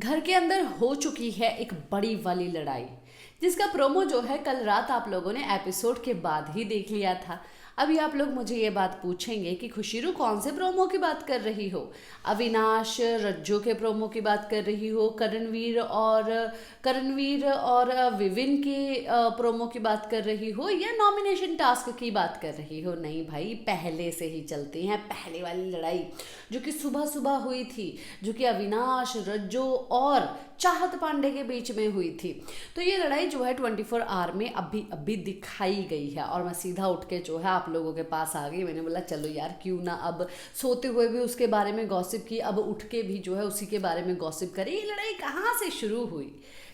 घर के अंदर हो चुकी है एक बड़ी वाली लड़ाई, जिसका प्रोमो जो है कल रात आप लोगों ने एपिसोड के बाद ही देख लिया था। अभी आप लोग मुझे ये बात पूछेंगे कि खुशीरू कौन से प्रोमो की बात कर रही हो? अविनाश रज्जो के प्रोमो की बात कर रही हो? करणवीर और विविन के प्रोमो की बात कर रही हो, या नॉमिनेशन टास्क की बात कर रही हो? नहीं भाई, पहले से ही चलते हैं पहले वाली लड़ाई, जो कि सुबह सुबह हुई थी, जो कि अविनाश रज्जो और चाहत पांडे के बीच में हुई थी। तो ये लड़ाई जो है 24 आवर में अभी अभी दिखाई गई है, और मैं सीधा उठ के जो है आप लोगों के पास आ गई। मैंने बोला चलो यार, क्यों ना अब सोते हुए भी उसके बारे में गॉसिप की, अब उठ के भी जो है उसी के बारे में गॉसिप करें। ये लड़ाई कहाँ से शुरू हुई,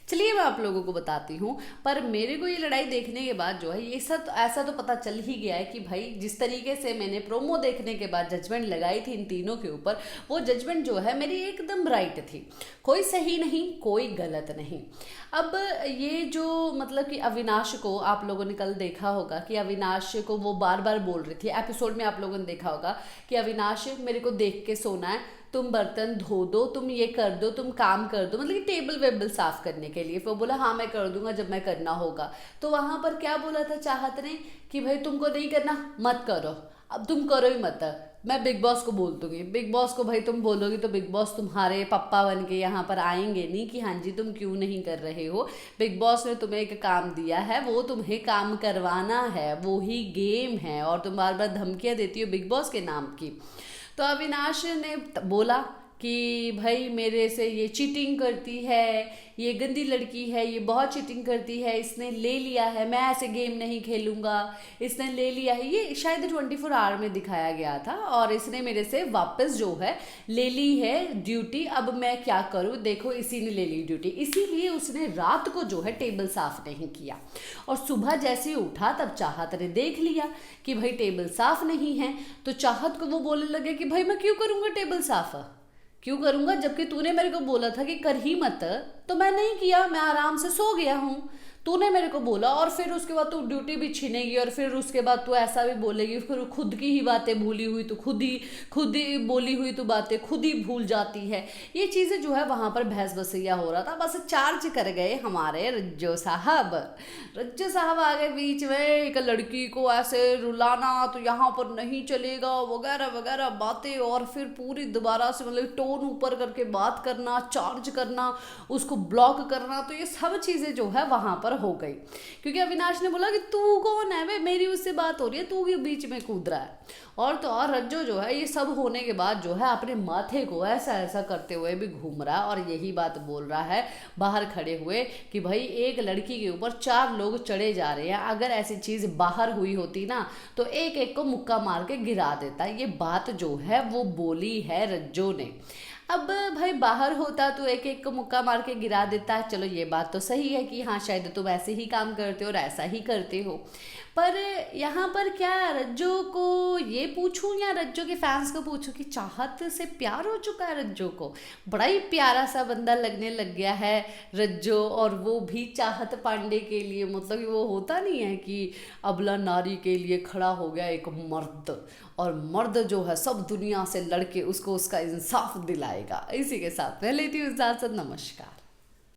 चलिए मैं आप लोगों को बताती हूँ। पर मेरे को ये लड़ाई देखने के बाद जो है ये सब ऐसा तो पता चल ही गया है कि भाई जिस तरीके से मैंने प्रोमो देखने के बाद जजमेंट लगाई थी इन तीनों के ऊपर, वो जजमेंट जो है मेरी एकदम राइट थी। कोई सही नहीं, कोई गलत नहीं। अब ये जो मतलब कि अविनाश को आप लोगों ने कल देखा होगा कि अविनाश को वो बार बार बोल रही थी, एपिसोड में आप लोगों ने देखा होगा कि अविनाश मेरे को देख के सोना है, तुम बर्तन धो दो, तुम ये कर दो, तुम काम कर दो, मतलब कि टेबल वेबल साफ करने के लिए। फिर बोला हाँ मैं कर दूंगा जब मैं करना होगा। तो वहां पर क्या बोला था चाहत ने कि भाई तुमको नहीं करना मत करो, अब तुम करो ही मत, मैं बिग बॉस को बोल दूंगी। बिग बॉस को भाई तुम बोलोगी तो बिग बॉस तुम्हारे पप्पा बन के यहाँ पर आएंगे नहीं कि हाँ जी तुम क्यों नहीं कर रहे हो। बिग बॉस ने तुम्हें एक काम दिया है, वो तुम्हें काम करवाना है, वो ही गेम है, और तुम बार बार धमकियाँ देती हो बिग बॉस के नाम की। तो अविनाश ने बोला कि भाई मेरे से ये चीटिंग करती है, ये गंदी लड़की है, ये बहुत चीटिंग करती है, इसने ले लिया है, मैं ऐसे गेम नहीं खेलूंगा, इसने ले लिया है। ये शायद 24 आवर में दिखाया गया था, और इसने मेरे से वापस जो है ले ली है ड्यूटी, अब मैं क्या करूं, देखो इसी ने ले ली ड्यूटी। इसीलिए उसने रात को जो है टेबल साफ नहीं किया, और सुबह जैसे ही उठा तब चाहत ने देख लिया कि भाई टेबल साफ नहीं है। तो चाहत को वो बोलने लगे कि भाई मैं क्यों करूंगा टेबल साफ, क्यों करूंगा, जबकि तूने मेरे को बोला था कि कर ही मत, तो मैं नहीं किया, मैं आराम से सो गया हूँ। तूने मेरे को बोला, और फिर उसके बाद तू ड्यूटी भी छीनेगी, और फिर उसके बाद तू ऐसा भी बोलेगी, फिर खुद की ही बातें भूली हुई, तो खुद ही बोली हुई तो बातें खुद ही भूल जाती है। ये चीज़ें जो है वहाँ पर बहस बसैया हो रहा था। बस चार्ज कर गए हमारे रज्जो साहब। रज्जो साहब आ गए बीच में, एक लड़की को ऐसे रुलाना तो यहाँ पर नहीं चलेगा वगैरह वगैरह बातें, और फिर पूरी दोबारा से मतलब टोन ऊपर करके बात करना, चार्ज करना, उसको ब्लॉक करना। तो ये सब चीज़ें जो है वहाँ पर हो गई, क्योंकि अविनाश ने बोला कि तू कौन है वे, मेरी उससे बात हो रही है, तू भी बीच में कूद रहा है। और तो और रज्जो जो है ये सब होने के बाद जो है अपने माथे को ऐसा ऐसा करते हुए भी घूम रहा है, और यही बात बोल रहा है बाहर खड़े हुए कि भाई एक लड़की के ऊपर 4 लोग चढ़े जा रहे हैं, अगर ऐसी चीज बाहर हुई होती ना तो एक एक को मुक्का मार के गिरा देता। ये बात जो है वो बोली है रज्जो ने। अब भाई बाहर होता तो एक एक को मुक्का मार के गिरा देता है, चलो ये बात तो सही है कि हाँ शायद तुम ऐसे ही काम करते हो और ऐसा ही करते हो। पर यहाँ पर क्या रज्जो को ये पूछूं या रज्जो के फैंस को पूछूं कि चाहत से प्यार हो चुका है रज्जो को? बड़ा ही प्यारा सा बंदा लगने लग गया है रज्जो, और वो भी चाहत पांडे के लिए, मतलब कि वो होता नहीं है कि अबला नारी के लिए खड़ा हो गया एक मर्द, और मर्द जो है सब दुनिया से लड़के उसको उसका इंसाफ दिलाएगा। इसी के साथ मैं लेती हूँ इजाजत, नमस्कार।